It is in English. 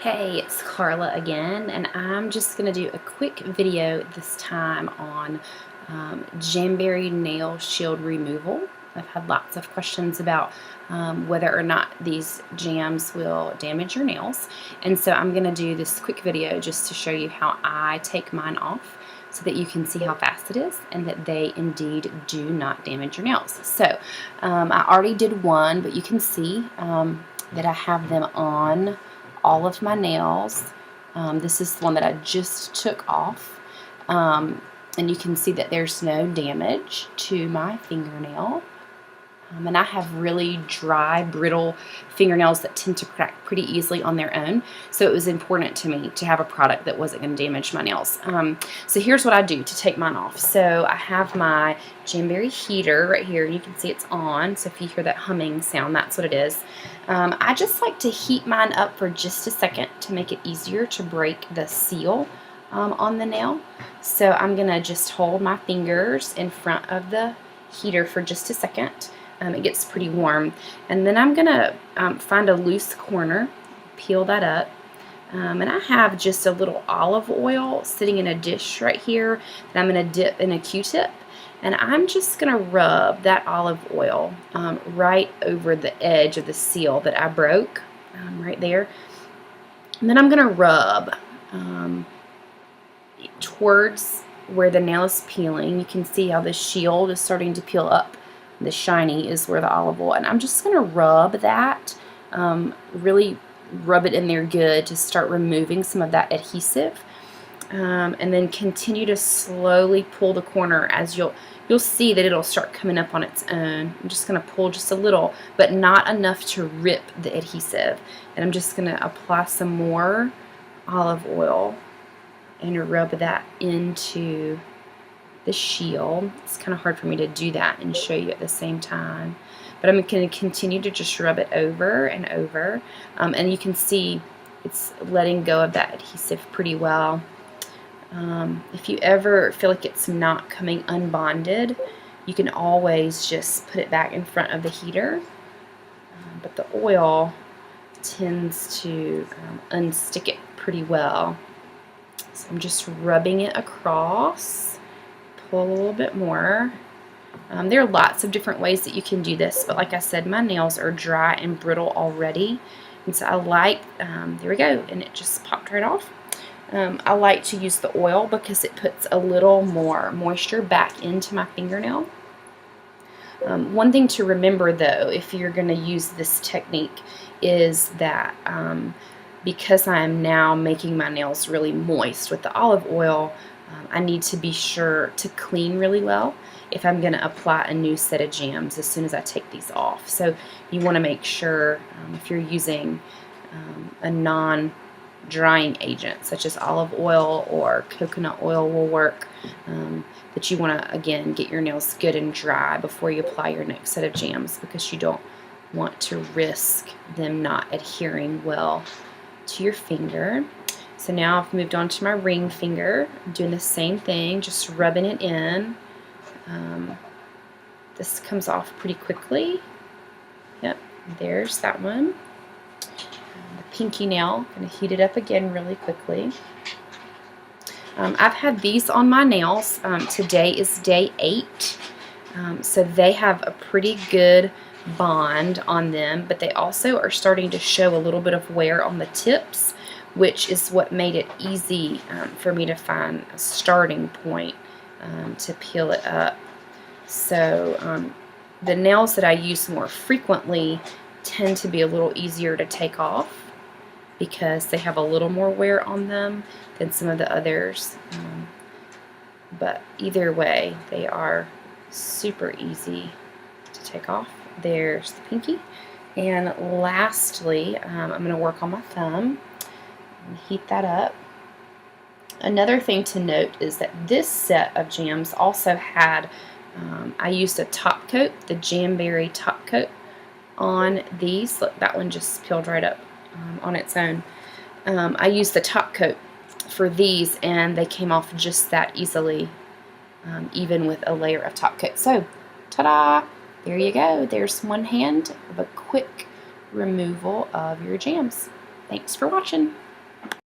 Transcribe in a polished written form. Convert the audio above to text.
Hey, it's Carla again, and I'm just going to do a quick video this time on Jamberry nail shield removal. I've had lots of questions about whether or not these jams will damage your nails, and so I'm going to do this quick video just to show you how I take mine off so that you can see how fast it is and that they indeed do not damage your nails. So I already did one, but you can see that I have them on all of my nails. This is the one that I just took off, and you can see that there's no damage to my fingernail. And I have really dry, brittle fingernails that tend to crack pretty easily on their own, so it was important to me to have a product that wasn't going to damage my nails. So here's what I do to take mine off. So I have my Jamberry heater right here, and you can see it's on, so if you hear that humming sound, that's what it is. I just like to heat mine up for just a second to make it easier to break the seal on the nail. So I'm going to just hold my fingers in front of the heater for just a second. It gets pretty warm, and then I'm gonna find a loose corner, peel that up, and I have just a little olive oil sitting in a dish right here that I'm gonna dip in a Q-tip, and I'm just gonna rub that olive oil right over the edge of the seal that I broke right there, and then I'm gonna rub towards where the nail is peeling. You can see how the shield is starting to peel up. The shiny is where the olive oil, and I'm just going to rub that, really rub it in there good to start removing some of that adhesive, and then continue to slowly pull the corner as you'll see that it'll start coming up on its own. I'm just going to pull just a little, but not enough to rip the adhesive, and I'm just going to apply some more olive oil and rub that into the shield. It's kind of hard for me to do that and show you at the same time, but I'm going to continue to just rub it over and over, and you can see it's letting go of that adhesive pretty well. If you ever feel like it's not coming unbonded, you can always just put it back in front of the heater, but the oil tends to unstick it pretty well. So I'm just rubbing it across. Pull a little bit more. There are lots of different ways that you can do this, but like I said, my nails are dry and brittle already, and so I like, there we go, and it just popped right off. I like to use the oil because it puts a little more moisture back into my fingernail. One thing to remember though, if you're going to use this technique, is that because I am now making my nails really moist with the olive oil, I need to be sure to clean really well if I'm going to apply a new set of jams as soon as I take these off. So you want to make sure, if you're using a non-drying agent such as olive oil or coconut oil will work, that you want to again get your nails good and dry before you apply your next set of jams, because you don't want to risk them not adhering well to your finger. So now I've moved on to my ring finger. I'm doing the same thing, just rubbing it in. This comes off pretty quickly. Yep, there's that one. The pinky nail, I'm going to heat it up again really quickly. I've had these on my nails. Today is day 8. So they have a pretty good bond on them, but they also are starting to show a little bit of wear on the tips, which is what made it easy for me to find a starting point to peel it up. So the nails that I use more frequently tend to be a little easier to take off because they have a little more wear on them than some of the others. But either way, they are super easy to take off. There's the pinky. And lastly, I'm going to work on my thumb. Heat that up. Another thing to note is that this set of jams also had, I used a top coat, the Jamberry top coat on these. Look, that one just peeled right up on its own. I used the top coat for these, and they came off just that easily, even with a layer of top coat. So, ta-da! There you go. There's one hand of a quick removal of your jams. Thanks for watching.